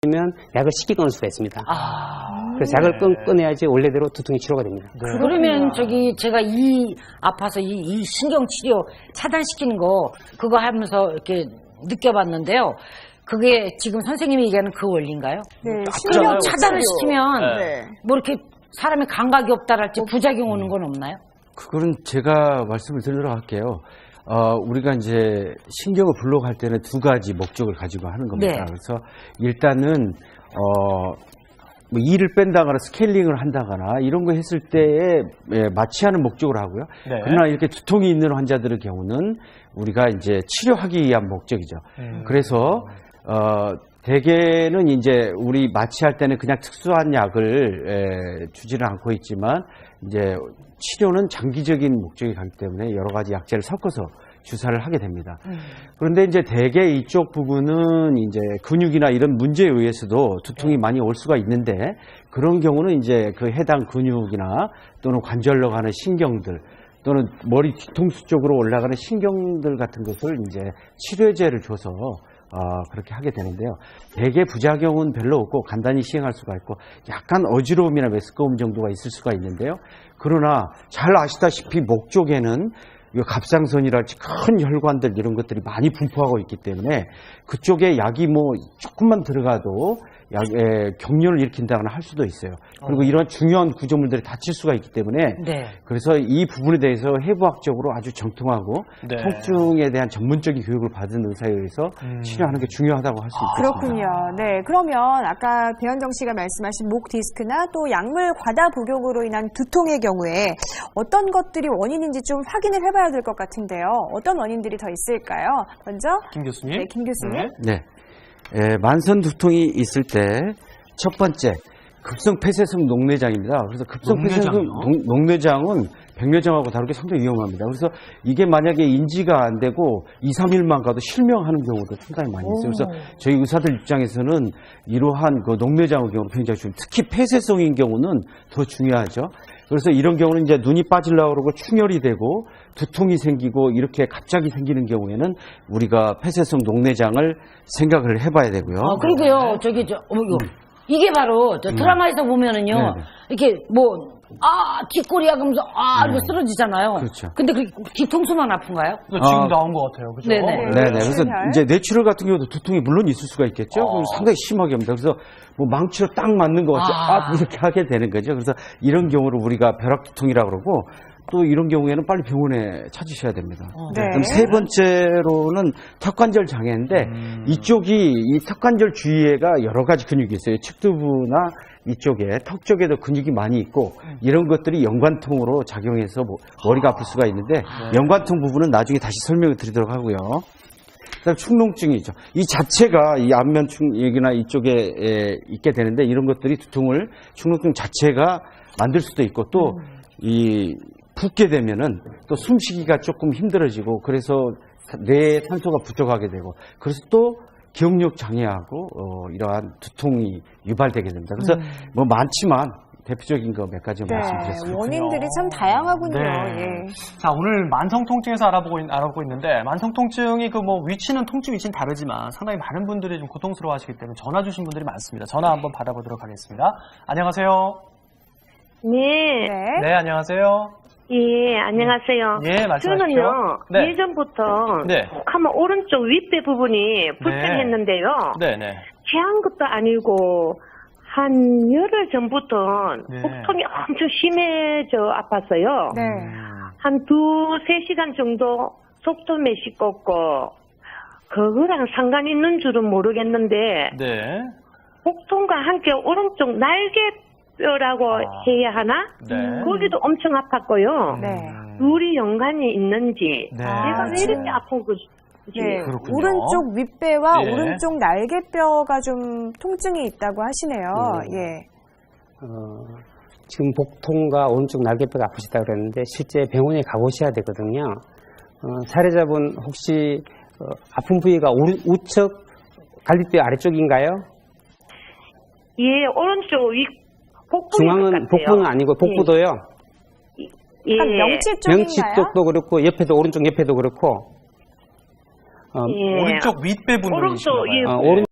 시키면 약을 쉽게 끊을 수가 있습니다. 그래서 약을 끊어야지 원래대로 두통이 치료가 됩니다. 네. 그러면 제가 아파서 이 신경치료 차단시키는 거 그거 하면서 이렇게 느껴봤는데요. 그게 지금 선생님이 얘기하는 그 원리인가요? 네. 신경 차단을 시키면 네. 뭐 이렇게 사람이 감각이 없다랄지 부작용 오는 건 없나요? 그거는 제가 말씀을 드리도록 할게요. 우리가 이제 신경을 블록할 때는 두 가지 목적을 가지고 하는 겁니다. 네. 그래서 일단은 뭐 이를 뺀다거나 스케일링을 한다거나 이런 거 했을 때에 마취하는 목적으로 하고요. 네. 그러나 이렇게 두통이 있는 환자들의 경우는 우리가 이제 치료하기 위한 목적이죠. 그래서 대개는 이제 우리 마취할 때는 그냥 특수한 약을 주지는 않고 있지만 이제 치료는 장기적인 목적이 가기 때문에 여러 가지 약재를 섞어서 주사를 하게 됩니다. 그런데 이제 대개 이쪽 부분은 이제 근육이나 이런 문제에 의해서도 두통이 많이 올 수가 있는데 그런 경우는 이제 그 해당 근육이나 또는 관절로 가는 신경들 또는 머리 뒤통수 쪽으로 올라가는 신경들 같은 것을 이제 치료제를 줘서 그렇게 하게 되는데요. 대개 부작용은 별로 없고 간단히 시행할 수가 있고 약간 어지러움이나 메스꺼움 정도가 있을 수가 있는데요. 그러나 잘 아시다시피 목 쪽에는 갑상선이랄지 큰 혈관들 이런 것들이 많이 분포하고 있기 때문에 그쪽에 약이 뭐 조금만 들어가도 경련을 일으킨다거나 할 수도 있어요. 그리고 이런 중요한 구조물들이 다칠 수가 있기 때문에 그래서 이 부분에 대해서 해부학적으로 아주 정통하고 통증에 대한 전문적인 교육을 받은 의사에 의해서 치료하는 게 중요하다고 할 수 있습니다. 그렇군요. 네, 그러면 아까 배현정 씨가 말씀하신 목 디스크나 또 약물 과다 복용으로 인한 두통의 경우에 어떤 것들이 원인인지 좀 확인을 해봐야 될 것 같은데요. 어떤 원인들이 더 있을까요? 먼저 김 교수님. 네, 김 교수님. 네. 만선 두통이 있을 때 첫 번째 급성 폐쇄성 녹내장입니다. 그래서 급성 폐쇄성 녹내장은 백내장하고 다르게 상당히 위험합니다. 그래서 이게 만약에 인지가 안 되고 2, 3일만 가도 실명하는 경우도 상당히 많이 있어요. 그래서 저희 의사들 입장에서는 이러한 그 녹내장의 경우 굉장히 중요해요. 특히 폐쇄성인 경우는 더 중요하죠. 그래서 이런 경우는 이제 눈이 빠지려고 그러고 충혈이 되고 두통이 생기고 이렇게 갑자기 생기는 경우에는 우리가 폐쇄성 녹내장을 생각을 해봐야 되고요. 그리고요, 이게 바로 드라마에서 보면은요, 이렇게 뒷골이야 그러면서 이렇게 쓰러지잖아요. 그렇죠. 근데 그 뒤통수만 아픈가요? 지금 나온 것 같아요. 그죠? 네네. 그래서 이제 뇌출혈 같은 경우도 두통이 물론 있을 수가 있겠죠. 그럼 상당히 심하게 합니다. 그래서 뭐 망치로 딱 맞는 것 같이 이렇게 하게 되는 거죠. 그래서 이런 경우를 우리가 벼락두통이라고 그러고 또 이런 경우에는 빨리 병원에 찾으셔야 됩니다. 그럼 세 번째로는 턱관절 장애인데 이쪽이 이 턱관절 주위에가 여러 가지 근육이 있어요. 측두부나 이쪽에 턱 쪽에도 근육이 많이 있고 이런 것들이 연관통으로 작용해서 머리가 아플 수가 있는데 연관통 부분은 나중에 다시 설명을 드리도록 하고요. 그다음 축농증이죠. 이 자체가 이 안면충 여기나 이쪽에 있게 되는데 이런 것들이 두통을 축농증 자체가 만들 수도 있고 또 이 붓게 되면은 또 숨쉬기가 조금 힘들어지고 그래서 뇌에 산소가 부족하게 되고 그래서 또 기억력 장애하고 이러한 두통이 유발되게 됩니다. 그래서 뭐 많지만 대표적인 거 몇 가지 말씀드렸습니다. 원인들이 참 다양하군요. 예. 자, 오늘 만성통증에서 알아보고 있는데 만성통증이 그 뭐 위치는 다르지만 상당히 많은 분들이 좀 고통스러워하시기 때문에 전화 주신 분들이 많습니다. 전화 한번 받아보도록 하겠습니다. 안녕하세요. 네. 네, 안녕하세요. 예, 안녕하세요. 예, 말씀하십시오. 저는요, 네. 예전부터 네. 하면 오른쪽 윗배 부분이 불편했는데요. 네네. 체한 것도 아니고 한 열흘 전부터 복통이 엄청 심해져 아팠어요. 네. 한 2-3시간 정도 속도매 씻었고 그거랑 상관 있는 줄은 모르겠는데 네. 복통과 함께 오른쪽 날개뼈라고 해야 하나? 거기도 엄청 아팠고요. 둘이 연관이 있는지 내가 왜 이렇게 아픈 거지? 네, 그렇군요. 오른쪽 윗배와 예. 오른쪽 날개뼈가 좀 통증이 있다고 하시네요. 예. 지금 복통과 오른쪽 날개뼈가 아프시다고 그랬는데 실제 병원에 가보셔야 되거든요. 사례자분 혹시 아픈 부위가 우측 갈비뼈 아래쪽인가요? 예, 오른쪽 복부인 것 같아요. 복부는 아니고 복부도요. 예. 한 명치 쪽인가요? 명치 쪽도 그렇고 옆에도 오른쪽 옆에도 그렇고 예. 오른쪽 윗배 부분이신가요? 오른쪽, 예. 오른쪽